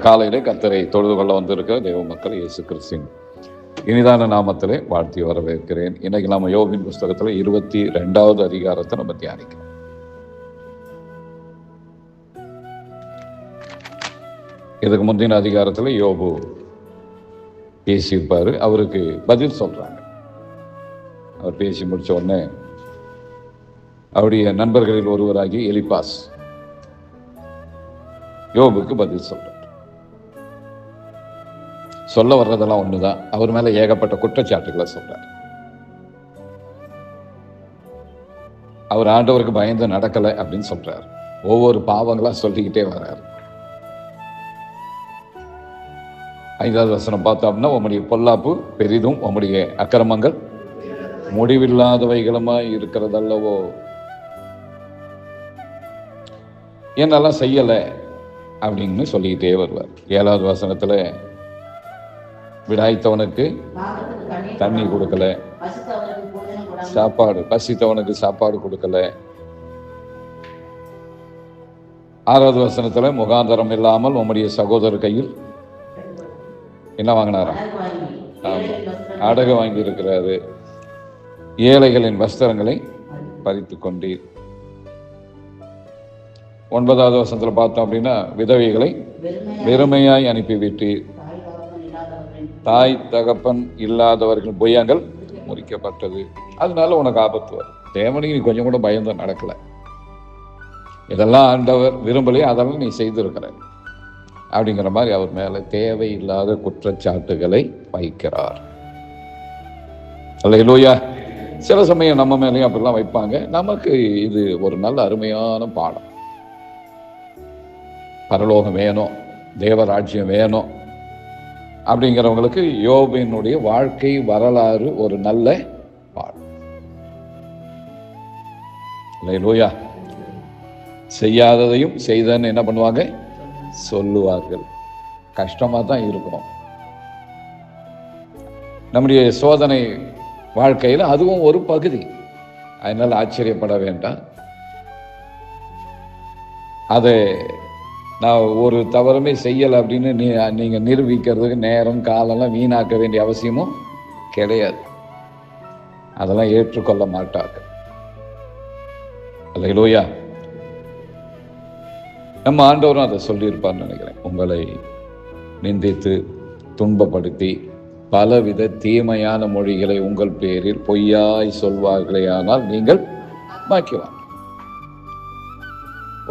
காலையிலே கர்த்தரை தொழுது கொள்ள வந்திருக்கிற தேவ மக்கள் இயேசு கிறிஸ்துவின் இனிதான நாமத்திலே வாழ்த்தி வரவேற்கிறேன். இன்னைக்கு நம்ம யோபின் புஸ்தகத்துல 22வது அதிகாரத்தை நம்ம தியானிக்கிறோம். இதுக்கு முந்தின அதிகாரத்துல யோபு பேசியிருப்பாரு, அவருக்கு பதில் சொல்றாங்க. அவர் பேசி முடிச்ச உடனே அவருடைய நண்பர்களில் ஒருவராகி எலிபாஸ் யோபுக்கு பதில் சொல்றார். சொல்ல வர்றதெல்லாம் ஒண்ணுதான், அவர் மேல ஏகப்பட்ட குற்றச்சாட்டுகளை சொல்றார். அவர் ஆண்டவருக்கு பயந்து நடக்கலை அப்படின்னு சொல்றார். ஒவ்வொரு பாவங்களா சொல்லிக்கிட்டே வர்றார். 5வது வசனம் பார்த்தோம்னா, உம்முடைய பொல்லாப்பு பெரிதும், உம்முடைய அக்கிரமங்கள் முடிவில்லாதவைகளுமாய் இருக்கிறதல்லவோ, என்னெல்லாம் செய்யலை அப்படின்னு சொல்லிக்கிட்டே வருவார். 7வது வசனத்துல விடாய்த்தவனுக்கு தண்ணி கொடுக்கல, பசித்தவனுக்கு சாப்பாடு கொடுக்கல. 6வது வசனத்துல முகாந்தரம் இல்லாமல் உம்முடைய சகோதரர் கையில் என்ன வாங்கினாராம்? அடகு வாங்கி இருக்கிறாரு. ஏழைகளின் வஸ்திரங்களை பறித்து கொண்டீர். 9வது வசனத்துல பார்த்தோம் அப்படின்னா, விதவைகளை வெறுமையாய் அனுப்பிவிட்டீர். தாய் தகப்பன் இல்லாதவர்கள் பொய்யங்கள் முறிக்கப்பட்டது. அதனால உனக்கு ஆபத்து வரும். தேவனுக்கு நீ கொஞ்சம் கூட பயந்து நடக்கல. இதெல்லாம் ஆண்டவர் விரும்பலையே, அதெல்லாம் நீ செய்திருக்கிற அப்படிங்கிற மாதிரி அவர் மேல தேவையில்லாத குற்றச்சாட்டுகளை வைக்கிறார். அல்லேலூயா. சில சமயம் நம்ம மேலேயும் அப்படிலாம் வைப்பாங்க. நமக்கு இது ஒரு நல்ல அருமையான பாடம். பரலோகம் வேணும், தேவராஜ்யம் வேணும் அப்படிங்கிறவங்களுக்கு யோபினுடைய வாழ்க்கை வரலாறு ஒரு நல்ல பாடம். அல்லேலூயா. செய்யாததையும் செய்தன்னு என்ன பண்ணுவாங்க? சொல்லுவார்கள். கஷ்டமா தான் இருக்கும். நம்முடைய சோதனை வாழ்க்கையில் அதுவும் ஒரு பகுதி. அதனால ஆச்சரியப்பட வேண்டாம். அதை நான் ஒரு தவறுமே செய்யலை அப்படின்னு நீங்க நிரூபிக்கிறதுக்கு நேரம் காலம்லாம் வீணாக்க வேண்டிய அவசியமும் கிடையாது. அதெல்லாம் ஏற்றுக்கொள்ள மாட்டார்கள். அல்லேலூயா. நம்ம ஆண்டவரும் அதை சொல்லியிருப்பார்னு நினைக்கிறேன். உங்களை நிந்தித்து துன்பப்படுத்தி பலவித தீமையான மொழிகளை உங்கள் பேரில் பொய்யாய் சொல்வார்களே, ஆனால் நீங்கள் பாக்கியவான்.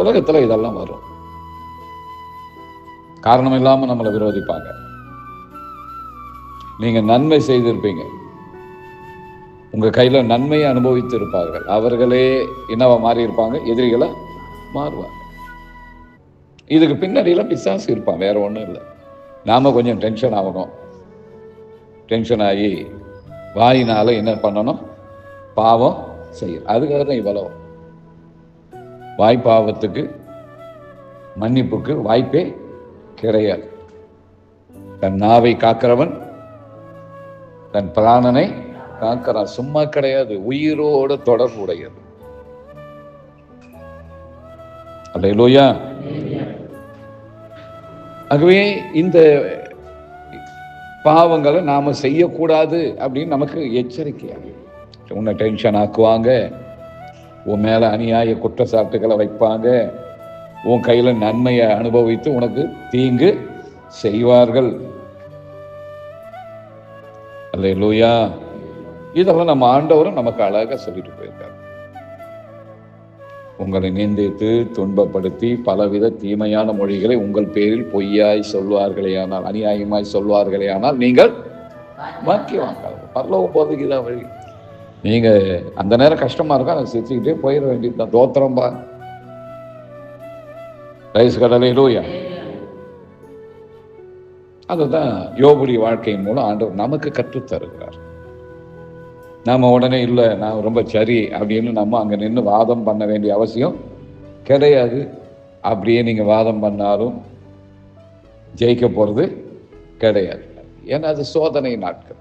உலகத்துல இதெல்லாம் வரும். காரணம் இல்லாம நம்மளை விரோதிப்பாங்க. நீங்க நன்மை செய்திருப்பீங்க, உங்க கையில நன்மையை அனுபவித்து இருப்பார்கள். அவர்களே என்னவா மாறி இருப்பாங்க? எதிரிகளை மாறுவாங்க. இதுக்கு பின்னாடியெல்லாம் பிசாசு இருப்பான், வேற ஒன்றும் இல்லை. நாம கொஞ்சம் டென்ஷன் ஆகணும். டென்ஷன் ஆகி வாயினால என்ன பண்ணணும்? பாவம் செய்யும். அதுக்காக தான் இவ்வளவு. வாய்ப்பாவத்துக்கு மன்னிப்புக்கு வாய்ப்பே கிடையாது. தன் நாவை காக்கிறவன் தன் பிராணனை காக்கிறான். சும்மா கிடையாது, உயிரோட தொடர்புடையது. அல்லேலூயா. ஆகவே இந்த பாவங்களை நாம செய்யக்கூடாது அப்படின்னு நமக்கு எச்சரிக்கையா. உன்னை டென்ஷன் ஆக்குவாங்க, உன் மேல அநியாய குற்றச்சாட்டுகளை வைப்பாங்க, உன் கையில நன்மையை அனுபவித்து உனக்கு தீங்கு செய்வார்கள். அல்லேலூயா. இதெல்லாம் நம்ம ஆண்டவரும் நமக்கு அழகா சொல்லிட்டு போயிருக்காரு. உங்களை நிந்தித்து துன்பப்படுத்தி பலவித தீமையான மொழிகளை உங்கள் பேரில் பொய்யாய் சொல்வார்களேயானால், அநியாயமாய் சொல்வார்களேயானால் நீங்கள் பாக்கியவான். பரலோகம் போறதுக்கு இதான் வழி. நீங்க அந்த நேரம் கஷ்டமா இருக்கும், அதை சிரிச்சுக்கிட்டே போயிட வேண்டியதுதான். தோத்திரம்பா. ரைஸ் கடலையிலூயா. அதுதான் யோபுடைய வாழ்க்கையின் மூலம் ஆண்டவர் நமக்கு கற்றுத்தருகிறார். நாம உடனே இல்லை நான் ரொம்ப சரி அப்படின்னு நம்ம அங்க நின்று வாதம் பண்ண வேண்டிய அவசியம் கிடையாது. அப்படியே நீங்க வாதம் பண்ணாலும் ஜெயிக்க போறது கிடையாது. ஏன்னா அது சோதனை நாட்கள்.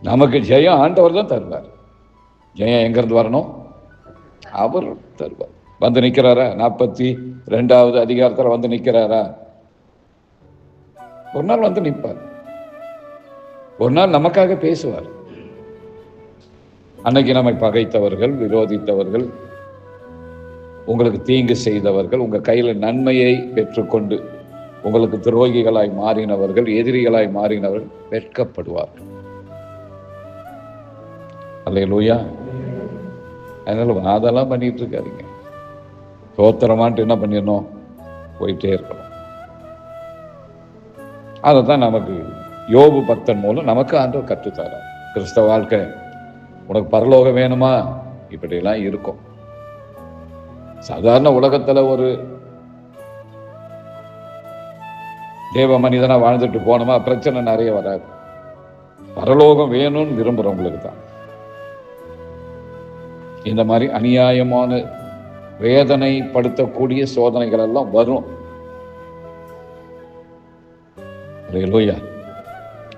நமக்கு ஜெயம் ஆண்டவர் தான் தருவார். ஜெயம் எங்கிருந்து வரணும்? அவர் தருவார். வந்து நிற்கிறாரா? 42வது அதிகாரத்தில் வந்து நிற்கிறாரா? ஒரு நாள் வந்து நிற்பார், ஒரு நாள் நமக்காக பேசுவார். அன்னைக்கு நம்மை பகைத்தவர்கள், விரோதித்தவர்கள், உங்களுக்கு தீங்கு செய்தவர்கள், உங்க கையில நன்மையை பெற்றுக்கொண்டு உங்களுக்கு துரோகிகளாய் மாறினவர்கள், எதிரிகளாய் மாறினவர்கள் வெட்கப்படுவார்கள். அல்லேலூயா. அதனால அதெல்லாம் பண்ணிட்டு இருக்காதீங்க. சோத்திரமான்ட்டு என்ன பண்ணிடணும், போயிட்டே இருக்கணும். அதைத்தான் நமக்கு யோபு பக்தன் மூலம் நமக்கு ஆண்டவர் கற்றுத்தரார். கிறிஸ்தவ வாழ்க்கை உனக்கு பரலோகம் வேணுமா, இப்படியெல்லாம் இருக்கும். சாதாரண உலகத்துல ஒரு தேவ மனிதனா வாழ்ந்துட்டு போனோமா பிரச்சனை நிறைய வராது. பரலோகம் வேணும்னு விரும்புறவங்களுக்கு தான் இந்த மாதிரி அநியாயமான வேதனைப்படுத்தக்கூடிய சோதனைகள் எல்லாம் வரும்.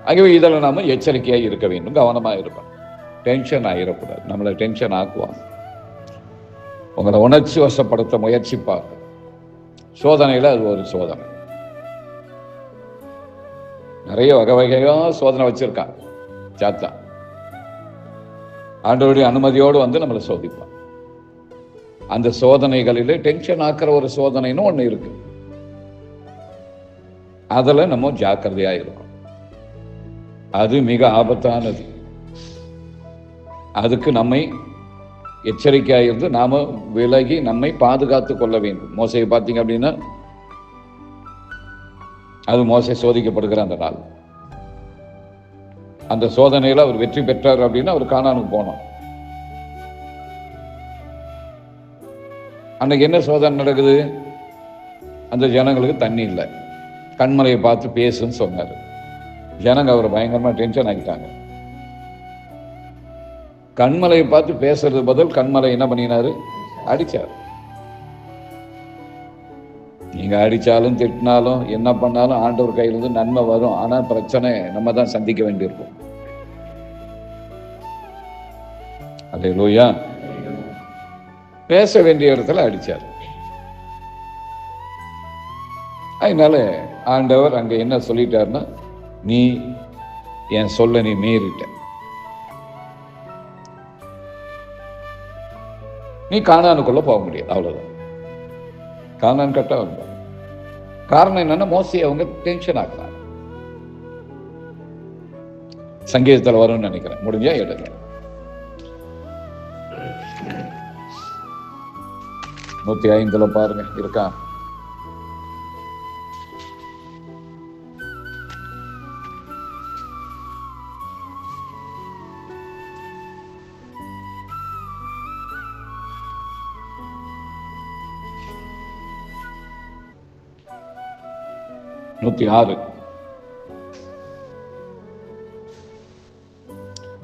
ஆகவே இதில் நாம எச்சரிக்கையாக இருக்க வேண்டும், கவனமாக இருக்கணும். டென்ஷன் ஆகிடக்கூடாது. நம்மளை டென்ஷன் ஆக்குவாங்க, உங்களை உணர்ச்சி வசப்படுத்த முயற்சிப்பாங்க. சோதனையில் அது ஒரு சோதனை. நிறைய வகை வகையா சோதனை வச்சிருக்கான் சாத்தா. ஆண்டவருடைய அனுமதியோடு வந்து நம்மளை சோதிப்பான். அந்த சோதனைகளிலே டென்ஷன் ஆக்கிற ஒரு சோதனைன்னு ஒன்று இருக்கு. அதுல நம்ம ஜாக்கிரதையா இருக்கும். அது மிக ஆபத்தானது. அதுக்கு நம்மை எச்சரிக்கையாக இருந்து நாம விலகி நம்மை பாதுகாத்து கொள்ள வேண்டும். மோசையை பார்த்தீங்க அப்படின்னா, அது மோசை சோதிக்கப்படுகிற அந்த நாள். அந்த சோதனையில அவர் வெற்றி பெற்றார் அப்படின்னா அவர் கானானுக்கு போனோம். அன்னைக்கு என்ன சோதனை நடக்குது? அந்த ஜனங்களுக்கு தண்ணி இல்லை. கண்மலையை பார்த்து பேசுன்னு சொன்னார். ஜனங்க அவரை பயங்கரமா டென்ஷன் ஆகிட்டாங்க. கண்மலையை பார்த்து பேசுறது பதில் கண்மலை என்ன பண்ணினாரு? அடிச்சார். நீங்க அடிச்சாலும் திட்டினாலும் என்ன பண்ணாலும் ஆண்டவர் கையிலிருந்து நன்மை வரும். ஆனா பிரச்சனை நம்ம தான் சந்திக்க வேண்டியிருக்கும். அல்லேலூயா. பேச வேண்டிய இடத்துல அடிச்சார். அதனால ஆண்டவர் அங்க என்ன சொல்லிட்டாருன்னா, நீ என் சொல்ல நீ மீறிட்ட, நீ கானானுக்குள்ள போக முடியாது. அவ்வளவுதான். கானான் கட்ட வந்தார். காரணம் என்னன்னா, மோசையை அவங்க டென்ஷன் ஆக்குறாங்க. சங்கீதத்தில் வரும்னு நினைக்கிறேன். முடிஞ்சா எடுங்க. 105 பாருங்க, இருக்கா? நூத்தி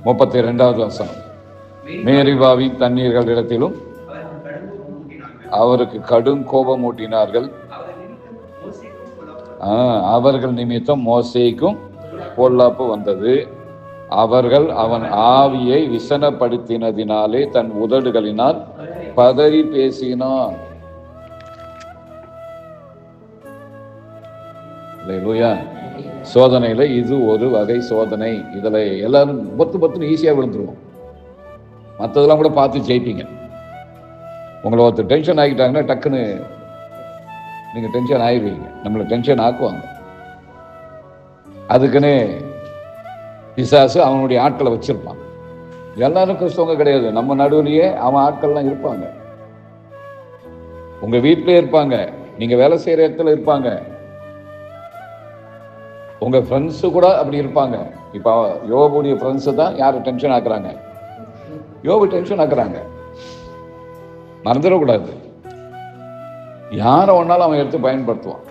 32வது வசனம். மேரிபாவின் தண்ணீர்கள் இடத்திலும் அவருக்கு கடும் கோபம் ஊட்டினார்கள். அவர்கள் நிமித்தம் மோசேக்கும் பொல்லாப்பு வந்தது. அவர்கள் அவன் ஆவியை விசனப்படுத்தினதினாலே தன் உதடுகளினால் பதறி பேசினான். சோதனையில இது ஒரு வகை சோதனை. இதுல எல்லாரும் பத்துன்னு ஈஸியா விழுந்துருவோம். மற்றதெல்லாம் கூட பார்த்து ஜெயிப்பீங்க. உங்களை ஒருத்தர் டென்ஷன் ஆகிட்டாங்கன்னா டக்குன்னு நீங்க டென்ஷன் ஆயிடுவீங்க. நம்மளை டென்ஷன் ஆக்குவாங்க. அதுக்குன்னு பிசாசு அவனுடைய ஆட்களை வச்சிருப்பான். எல்லாரும் கிறிஸ்தவங்க கிடையாது. நம்ம நடுவுலயே அவன் ஆட்கள்லாம் இருப்பாங்க. உங்க வீட்டிலே இருப்பாங்க, நீங்க வேலை செய்யற இடத்துல இருப்பாங்க, உங்க ஃப்ரெண்ட்ஸு கூட அப்படி இருப்பாங்க. இப்போ யோபுடைய ஃப்ரெண்ட்ஸு தான் யாரை டென்ஷன் ஆக்குறாங்க? யோபு டென்ஷன் ஆக்குறாங்க. மறந்துடக்கூடாது. யாரை ஒன்னாலும் அவன் எடுத்து பயன்படுத்துவான்.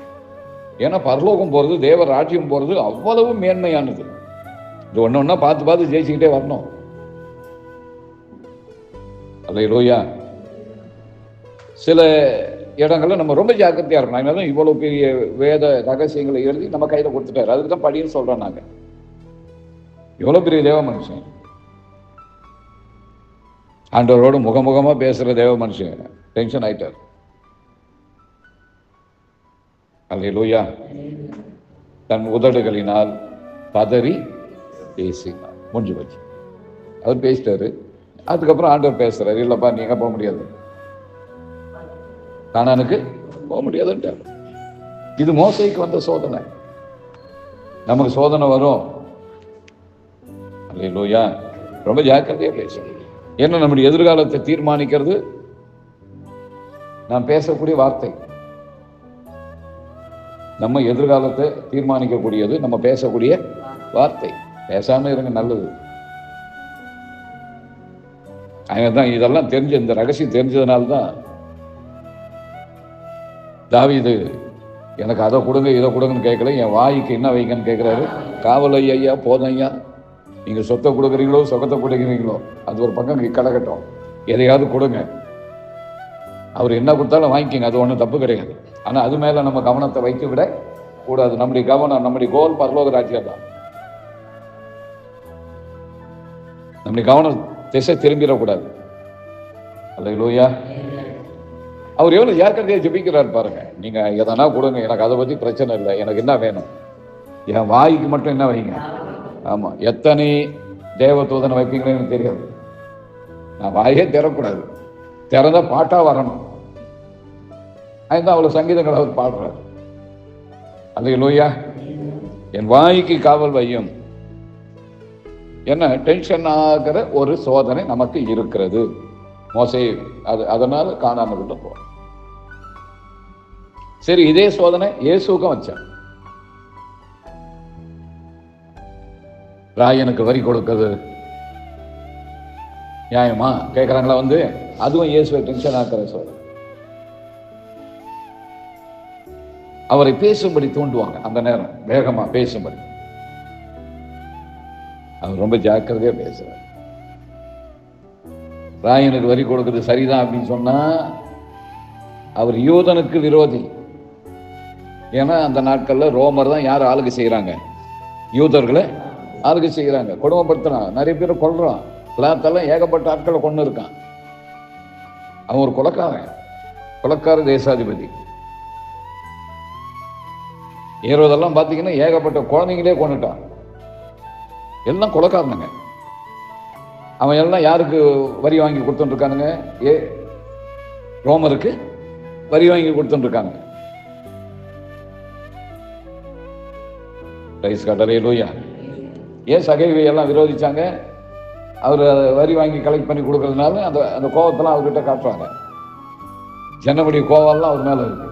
ஏன்னா பரலோகம் போறது, தேவ ராஜ்யம் போறது அவ்வளவு மேன்மையானது. இது ஒன்னு ஒன்னா பார்த்து பார்த்து ஜெயிச்சுக்கிட்டே வரணும். அல்லேலூயா. சில இடங்கள்ல நம்ம ரொம்ப ஜாக்கிரதையா இருக்கணும். அதனால இவ்வளவு பெரிய வேத ரகசியங்களை எழுதி நம்ம கையில கொடுத்துட்டாரு. அதுக்கு தான் படின்னு சொல்றோம் நாங்க. எவ்வளவு பெரிய தேவ மனுஷன், ஆண்டவரோடு முகமுகமா பேசுற தேவ மனுஷன் டென்ஷன் ஆயிட்டார். அல்லேலூயா. தன் உதடுகளினால் பதறி பேசினார். முடிஞ்சு போச்சு. அவர் பேசிட்டாரு. அதுக்கப்புறம் ஆண்டவர் பேசுறாரு, இல்லப்பா நீங்க போக முடியாது, கானானுக்கு போக முடியாதுன்றார். இது மோசேக்கு வந்த சோதனை. நமக்கு சோதனை வரும். அல்லேலூயா. ரொம்ப ஜாக்கிரதையா பேசணும். ஏன்னா நம்முடைய எதிர்காலத்தை தீர்மானிக்கிறது நாம் பேசக்கூடிய வார்த்தை. நம்ம எதிர்காலத்தை தீர்மானிக்கக்கூடியது நம்ம பேசக்கூடிய வார்த்தை. பேசாம இருங்க, நல்லது. தான் இதெல்லாம் தெரிஞ்ச, இந்த ரகசியம் தெரிஞ்சதுனால்தான் தாவீது எனக்கு அதை கொடுங்க இதை கொடுங்கன்னு கேட்கல, என் வாய்க்கு என்ன வைங்கன்னு கேட்கிறாரு. காவல் ஐயா, போதும் ஐயா, நீங்க சொத்தை கொடுக்குறீங்களோ சொகத்தை கொடுக்குறீங்களோ அது ஒரு பக்கம் கிடக்கட்டும், எதையாவது கொடுங்க, அவர் என்ன கொடுத்தாலும் வாங்கிக்கோங்க, அது ஒன்றும் தப்பு கிடையாது. ஆனா அது மேல நம்ம கவனத்தை வைத்து விட கூடாது. நம்முடைய கவனம், நம்முடைய கோல் பரலோக ராஜ்யம் தான். நம்முடைய கவனம் திசை திரும்பிடக்கூடாது. அல்லேலூயா. அவர் எவ்வளவு ஜாக்கிரதையா ஜெபிக்கிறார் பாருங்க. நீங்க எதனா கொடுங்க, எனக்கு அதை பத்தி பிரச்சனை இல்லை, எனக்கு என்ன வேணும், என் வாய்க்கு மட்டும் என்ன வைங்க. ஆமா, எத்தனை தேவதூதனை வைப்பீங்களேன்னு எனக்கு தெரியாது. நான் வாயே திறக்கூடாது, திறந்தா பாட்டா வரணும். அதுதான் அவ்வளவு சங்கீதங்கள் அவர் பாடுறாரு. அல்லேலூயா. என் வாய்க்கு காவல் வையும். என்ன டென்ஷன் ஆகிற ஒரு சோதனை நமக்கு இருக்கிறது. மோசே அதனால கானானுக்குள்ள போறோம். சரி, இதே சோதனை இயேசுக்கும் வச்சான். ராயனுக்கு வரி கொடுக்கிறது நியாயமா கேட்கறாங்களா வந்து, அதுவும் இயேசுவை டென்ஷன் ஆக்கிற சோதனை. அவரை பேசும்படி தூண்டுவாங்க, அந்த நேரம் வேகமா பேசும்படி. அவர் ரொம்ப ஜாக்கிரதையா பேசுறார். ராயனுக்கு வரி கொடுக்கிறது சரிதான் அப்படின்னு சொன்னா அவர் யூதனுக்கு விரோதி. ஏன்னா அந்த நாட்கள்ல ரோமர் தான் யார் ஆளுகை செய்யறாங்க, யூதர்களை ஆளுகை செய்யறாங்க, கொடுமைப்படுத்துறான், நிறைய பேரை கொல்றான். பிளாத்தெல்லாம் ஏகப்பட்ட ஆட்களை கொண்டு இருக்கான். அவன் ஒரு கொலைக்கார தேசாதிபதி. ஏரோதெல்லாம் பாத்தீங்கன்னா ஏகப்பட்ட குழந்தைங்களே கொண்டுட்டான். எல்லாம் கொலைக்காரனுங்க. அவன் எல்லாம் யாருக்கு வரி வாங்கி கொடுத்துட்டு இருக்கானுங்க? ரோமருக்கு வரி வாங்கி கொடுத்துட்டு இருக்காங்க. ஏன் சகைவை எல்லாம் விரோதிச்சாங்க? அவர் வரி வாங்கி கலெக்ட் பண்ணி கொடுக்கறதுனால அந்த கோவத்தெல்லாம் அவர்கிட்ட காட்டுறாங்க. ஜனமுடைய கோவம்லாம் அவர் மேல இருக்கு.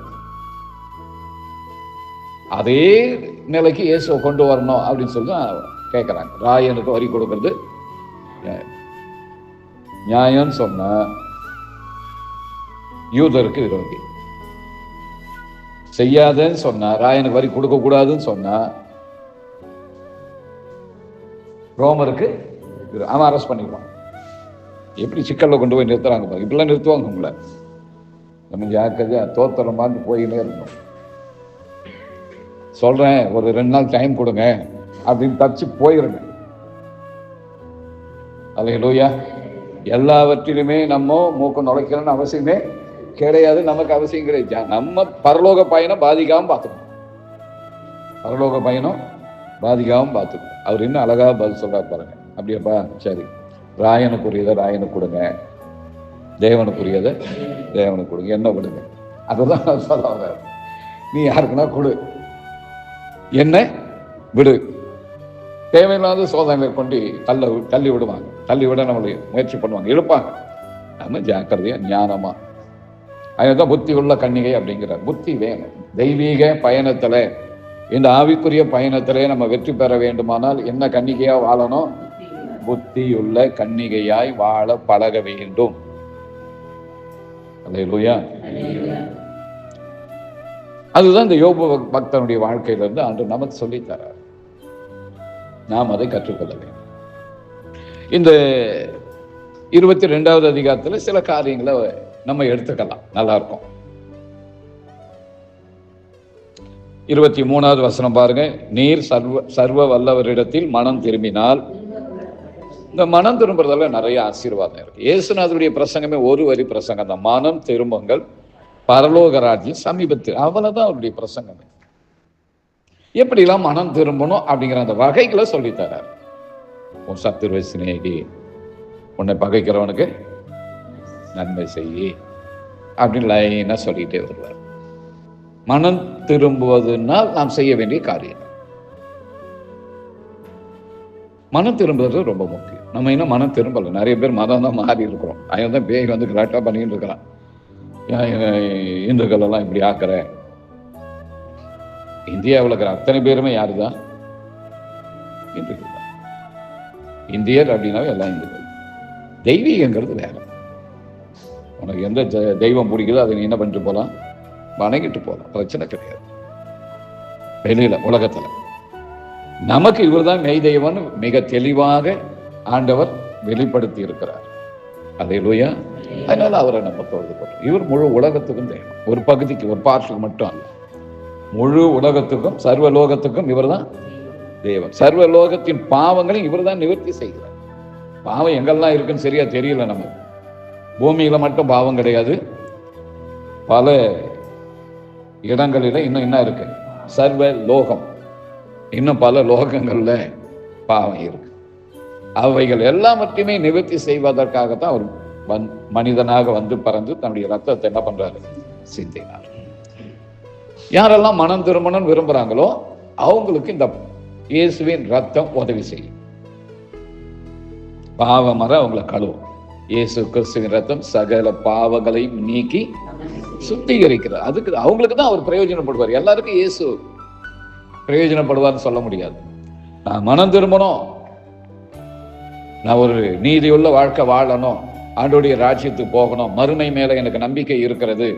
அதே நிலைக்கு இயேசுவை கொண்டு வரணும் அப்படின்னு சொல்லி கேட்கிறாங்க. ராயனுக்கு வரி கொடுக்கறது நியாயம் சொன்ன யூதருக்கு விரோதி. செய்யாதன்னு சொன்னா, ராயனுக்கு வரி கொடுக்க கூடாதுன்னு சொன்னா ரோமருக்கு அவன் அரெஸ்ட் பண்ணிடுவான். எப்படி சிக்கல்ல கொண்டு போய் நிறுத்துறாங்க பாருங்க. இப்படிலாம் நிறுத்துவாங்க உங்களை. நம்ம ஜாக்கிரதையா தோத்தரம் பார்த்து போயினே இருக்கணும். சொல்றேன், ஒரு 2 நாள் டைம் கொடுங்க அப்படின்னு தச்சு போயிருங்க. அல்லேலூயா. எல்லாவற்றிலுமே நம்ம மூக்க நுழைக்கணும்னு அவசியமே கிடையாது. நமக்கு அவசியம் கிடையாது. நம்ம பரலோக பயணம் பாதிக்காம பார்த்துக்கணும். பரலோக பயணம் பாதிக்காம பார்த்துக்கணும். அவர் இன்னும் அழகா பதில் சொல்றாரு பாருங்க. அப்படியாப்பா, சரி, ராயனுக்குரியதை ராயனுக்கு கொடுங்க, தேவனுக்குரியதை தேவனுக்கு கொடுங்க, என்ன கொடுங்க. அதுதான் சொல்ல வர்றாரு. நீ யாருக்குன்னா கொடு, என்ன விடு. தேவையில்லாத சோதனைகளை கொண்டு தள்ளி விடுவாங்க. தள்ளி விட நம்மளை முயற்சி பண்ணுவாங்க, இழுப்பாங்க. நம்ம ஜாக்கிரதையா ஞானமா. அதுதான் புத்தி உள்ள கன்னிகை அப்படிங்கிறார். புத்தி வேணும். தெய்வீக பயணத்துல, இந்த ஆவிக்குரிய பயணத்திலே நம்ம வெற்றி பெற வேண்டுமானால் என்ன கன்னிகையா வாழணும்? புத்தியுள்ள கன்னிகையாய் வாழ பழக வேண்டும். அல்லேலூயா. அதுதான் இந்த யோபு பக்தனுடைய வாழ்க்கையிலிருந்து ஆண்டு நமக்கு சொல்லித்தரார். நாம் அதை கற்றுக்கொள்ள வேண்டும். இந்த 22வது அதிகாரத்துல சில காரியங்களை நம்ம எடுத்துக்கலாம், நல்லா இருக்கும். 23வது வசனம் பாருங்க. நீர் சர்வ வல்லவரிடத்தில் மனம் திரும்பினால். இந்த மனம் திரும்புறதுல நிறைய ஆசீர்வாதம் இருக்கு. இயேசுநாதருடைய பிரசங்கமே ஒரு வரி பிரசங்கம் தான். மனம் திரும்புங்கள், பரலோக ராஜ்யம் சமீபத்தில். அவ்வளவுதான் அவருடைய பிரசங்கமே. எப்படிலாம் மனம் திரும்பணும் அப்படிங்கிற அந்த வகைகளை சொல்லித்தரார். உன் சத்துருவ சிநேகி, உன்னை பகைக்கிறவனுக்கு நன்மை செய்யி அப்படின்னு லைனா சொல்லிட்டே வருவார். மனம் திரும்புவதுனால் நாம் செய்ய வேண்டிய காரியம். மனம் திரும்புறது ரொம்ப முக்கியம். நம்ம இன்னும் மனம் திரும்பலை. நிறைய பேர் மதம் தான் மாறி இருக்கிறோம். அதனால தான் பேய் வந்து கரெக்டாக பண்ணிட்டு இருக்கிறான். இந்துக்கள் எல்லாம் இப்படி ஆக்குற. இந்தியாவில் இருக்கிற அத்தனை பேருமே யாரு தான்? இந்துக்கள் தான். இந்தியர் அப்படின்னாவே எல்லாம் இந்துக்கள். தெய்வீகங்கிறது வேற. உனக்கு எந்த தெய்வம் பிடிக்குதோ அதை நீ என்ன பண்ணிட்டு போகலாம், வணங்கிட்டு போகலாம், பிரச்சனை கிடையாது. வெளியில உலகத்துல நமக்கு இவர் தான் மெய் தெய்வம்னு மிக தெளிவாக ஆண்டவர் வெளிப்படுத்தி இருக்கிறார். அல்லேலூயா. அதனால அவரை நம்ம தொழுது கொள்றோம். இவர் முழு உலகத்துக்கும் தெய்வம். ஒரு பகுதிக்கு, ஒரு பார்ட்டுக்கு மட்டும் அல்ல, முழு உலகத்துக்கும் சர்வலோகத்துக்கும் இவர் தான் தேவன். சர்வலோகத்தின் பாவங்களை இவர் தான் நிவர்த்தி செய்கிறார். பாவம் எங்கெல்லாம் இருக்குன்னு சரியா தெரியல நமக்கு. பூமியில மட்டும் பாவம் கிடையாது, பல இடங்களில இன்னும் என்ன இருக்கு? சர்வ லோகம், இன்னும் பல லோகங்கள்ல பாவம் இருக்கு. அவைகள் எல்லாவற்றையுமே நிவர்த்தி செய்வதற்காகத்தான் அவர் மனிதனாக வந்து பறந்து தன்னுடைய ரத்தத்தை என்ன பண்றாரு? சிந்தினார். யாரெல்லாம் மனம் திரும்பணும்னு விரும்புறாங்களோ அவங்களுக்கு இந்த இயேசுவின் ரத்தம் உதவி செய்யும். பாவமர அவங்களை கழுவும். இயேசு கிறிஸ்துவின் ரத்தம் சகல பாவங்களையும் நீக்கி சுத்திகரிக்கிறார். அதுக்கு அவங்களுக்கு தான் அவர் பிரயோஜனப்படுவார். எல்லாருக்கும் இயேசு பிரயோஜனப்படுவார்னு சொல்ல முடியாது. நான் மனம் திரும்பணும், நான் ஒரு நீதியுள்ள வாழ்க்கை வாழணும், ஆண்டோடைய ராஜ்யத்துக்கு போகணும், மறுமை மேல எனக்கு நம்பிக்கை இருக்கிறது,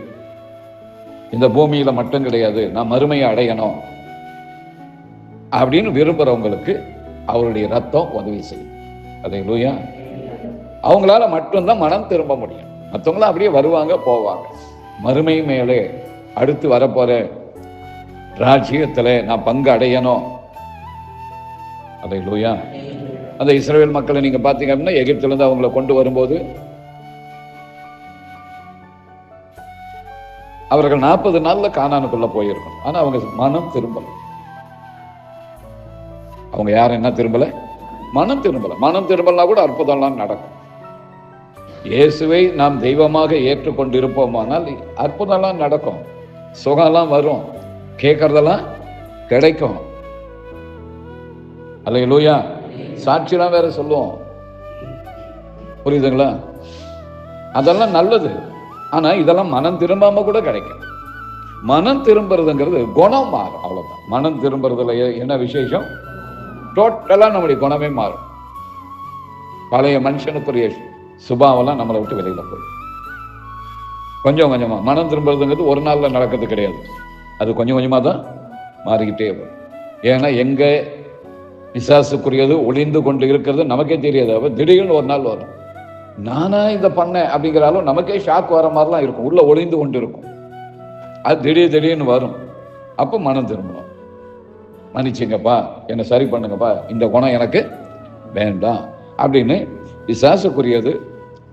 இந்த பூமியில மட்டும் கிடையாது, நான் மறுமையை அடையணும் அப்படின்னு விரும்புறவங்களுக்கு அவருடைய ரத்தம் உதவி செய்யும். அல்லேலூயா. அவங்களால மட்டும்தான் மனம் திரும்ப முடியும். மற்றவங்களாம் அப்படியே வருவாங்க போவாங்க. மறுமை மேலே அடுத்து வரப்போற ராஜ்யத்துல நான் பங்கு அடையணும். அல்லேலூயா. அந்த இஸ்ரவேல் மக்களை நீங்க பாத்தீங்க அப்படின்னா, எகிப்துல இருந்து அவங்களை கொண்டு வரும்போது அவர்கள் 40 நாள்ல கானானுக்குள்ள போயிருக்கணும். ஆனா அவங்க மனம் திரும்பல. அவங்க யாரும் என்ன திரும்பல? மனம் திரும்பல. மனம் திரும்பலனா கூட அற்புதம்லாம் நடக்கும். இயேசுவை நாம் தெய்வமாக ஏற்றுக்கொண்டு இருப்போமானால் அற்புதம்லாம் நடக்கும், சுகம்லாம் வரும், கேட்கறதெல்லாம் கிடைக்கும். அல்லேலூயா. சாட்சிலாம் வேற சொல்லுவோம், புரியுதுங்களா? அதெல்லாம் நல்லது. ஆனா இதெல்லாம் மனம் திரும்பாம கூட கிடைக்கும். மனம் திரும்புறதுங்கிறது குணம் மாறும், அவ்வளவுதான். மனம் திரும்புறதுல என்ன விசேஷம்? டோட்டலா நம்முடைய குணமே மாறும். பழைய மனுஷனுக்குரிய சுபாவெல்லாம் நம்மளை விட்டு வெளியில போயிடும். கொஞ்சம் கொஞ்சமா மனம் திரும்புறதுங்கிறது ஒரு நாள்ல நடக்கிறது கிடையாது. அது கொஞ்சம் கொஞ்சமா தான் மாறிக்கிட்டே வரும். ஏன்னா எங்க பிசாசுக்குரியது ஒளிந்து கொண்டு இருக்கிறது நமக்கே தெரியாது. அப்ப திடீர்னு ஒரு நாள் வரும், நானா இதை பண்ணேன் அப்படிங்கிறாலும் நமக்கே ஷாக் வர மாதிரிலாம் இருக்கும், உள்ள ஒளிந்து கொண்டு இருக்கும். அது திடீர்னு வரும். அப்ப மனம் திரும்பணும். மன்னிச்சுங்கப்பா, என்னை சரி பண்ணுங்கப்பா, இந்த குணம் எனக்கு வேண்டாம் அப்படின்னு பிசாசுக்குரியது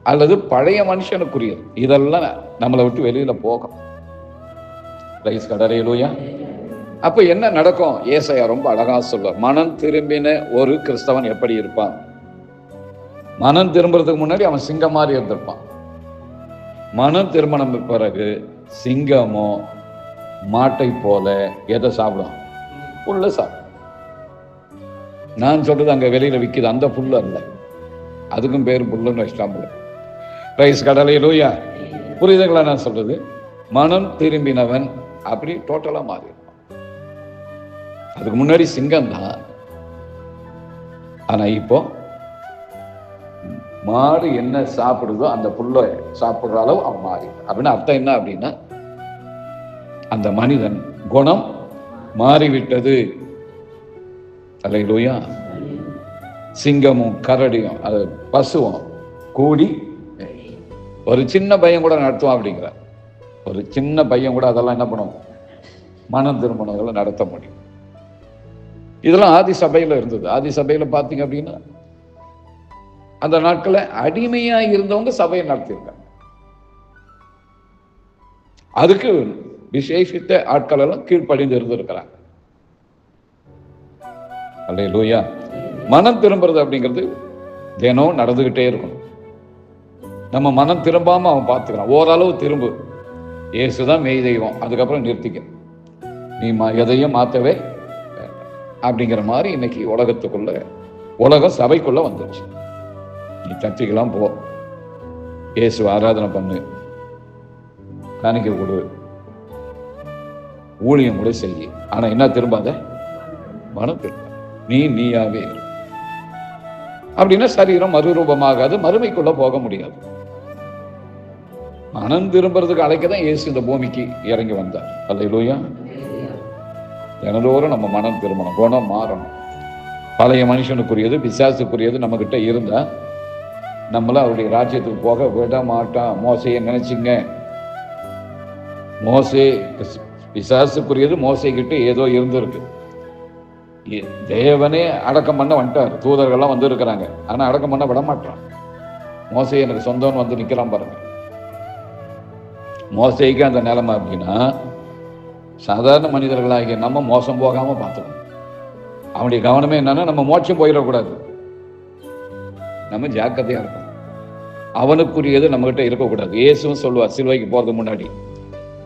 அல்லது பழைய மனுஷனுக்குரியது இதெல்லாம் நம்மளை விட்டு வெளியில போகும். ரைஸ் கடறையிலூயா. அப்ப என்ன நடக்கும்? ஏசாயா ரொம்ப அழகா சொல்வார். மனம் திரும்பின ஒரு கிறிஸ்தவன் எப்படி இருப்பான்? மனம் திரும்புறதுக்கு முன்னாடி அவன் சிங்கம் மாதிரி இருந்திருப்பான். மனம் திருமணம் பிறகு சிங்கமோ மாட்டை போல எதை சாப்பிடும்? புல்ல சாப்பிடும். நான் சொல்றது அங்க வெளியில விற்கிது அந்த புல்லு அல்ல, அதுக்கும் பேர் புல்லுன்னு வச்சிட்டாங்க. ரைஸ் கடலையிலூயா. புரியுதுங்களா நான் சொல்றது? மனம் திரும்பினவன் அப்படி டோட்டலா மாறி இருப்பான். அதுக்கு முன்னாடி சிங்கம் தான், ஆனா இப்போ மாடு என்ன சாப்பிடுதோ அந்த புல்ல சாப்பிடுற அளவு அவன் மாறி. அப்படின்னு அர்த்தம் என்ன அப்படின்னா, அந்த மனிதன் குணம் மாறிவிட்டது. அல்லேலூயா. சிங்கமும் கரடியும் அது பசுவும் கூடி ஒரு சின்ன பையன் கூட நடத்துவான் அப்படிங்கிற. ஒரு சின்ன பையன் கூட அதெல்லாம் என்ன பண்ணும்? மனம் திருமணங்களை நடத்த முடியும். இதெல்லாம் ஆதி சபையில இருந்தது. ஆதி சபையில பாத்தீங்க அப்படின்னா அந்த நாட்கள அடிமையா இருந்தவங்க சபையை நடத்தியிருக்காங்க. அதுக்கு விசேஷித்த ஆட்கள் எல்லாம் கீழ்ப்படிந்து இருந்திருக்கிறாங்க. அல்லேலூயா. மனம் திரும்புறது அப்படிங்கிறது தினம் நடந்துகிட்டே இருக்கணும். நம்ம மனம் திரும்பாம அவன் பார்த்துக்கிறான். ஓரளவு திரும்பு, இயேசுதான் மெய் தெய்வம், அதுக்கப்புறம் நிறுத்திக்க, நீ எதையும் மாற்றவே அப்படிங்கிற மாதிரி இன்னைக்கு உலகம் சபைக்குள்ள வந்துருச்சு. நீ சர்ச்சைக்கெல்லாம் போ, இயேசு ஆராதனை பண்ணு, காணிக்கை கொடு, ஊழியம் கூட செய்ய, ஆனா என்ன திரும்பாத, மனம் திரும்ப, நீயாவே இரு. அப்படின்னா சரீரம் மறுரூபமாகாது, மறுமைக்குள்ள போக முடியாது. மனம் திரும்புறதுக்கு அழைக்கதான் இயேசு இந்த பூமிக்கு இறங்கி வந்தார். அல்லேலூயா. தினந்தோறும் நம்ம மனம் திரும்பணும், குணம் மாறணும். பழைய மனுஷனுக்குரியது, பிசாசுக்குரியது நம்ம கிட்ட இருந்தா நம்மள அவருடைய ராஜ்யத்துக்கு போக விட மாட்டான். மோசையை நினைச்சுங்க, மோசே பிசாசுக்குரியது மோசை கிட்ட ஏதோ இருந்திருக்கு. தேவனே அடக்கம் பண்ண வந்துட்டார், தூதர்கள்லாம் வந்து இருக்கிறாங்க, ஆனா அடக்கம் பண்ண விட மாட்டான். மோசை எனக்கு சொந்தம்னு வந்து நிக்கிறான் பாருங்க. மோசைக்கு அந்த நிலைமை அப்படின்னா சாதாரண மனிதர்களாகிய நம்ம மோசம் போகாம பார்த்துக்கணும். அவனுடைய கவனமே என்னன்னா நம்ம மோட்சம் போயிடக்கூடாது, நம்ம ஜாக்கிரதையா இருக்கணும். அவனுக்குரியது நம்ம கிட்ட இருக்கக்கூடாது. இயேசுவும் சொல்லுவார் சிலுவைக்கு போறதுக்கு முன்னாடி,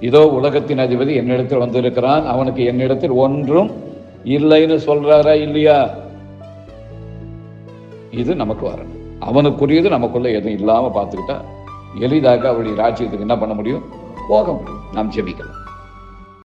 இதோ உலகத்தின் அதிபதி என்னிடத்தில் வந்திருக்கிறான், அவனுக்கு என்னிடத்தில் ஒன்றும் இல்லைன்னு சொல்றாரா இல்லையா? இது நமக்கு வரணும். அவனுக்குரியது நமக்குள்ள எதுவும் இல்லாம பார்த்துக்கிட்டா எளிதாக அவருடைய ராஜ்யத்துக்கு என்ன பண்ண முடியும், போக முடியும். நாம் ஜெபிக்கலாம்.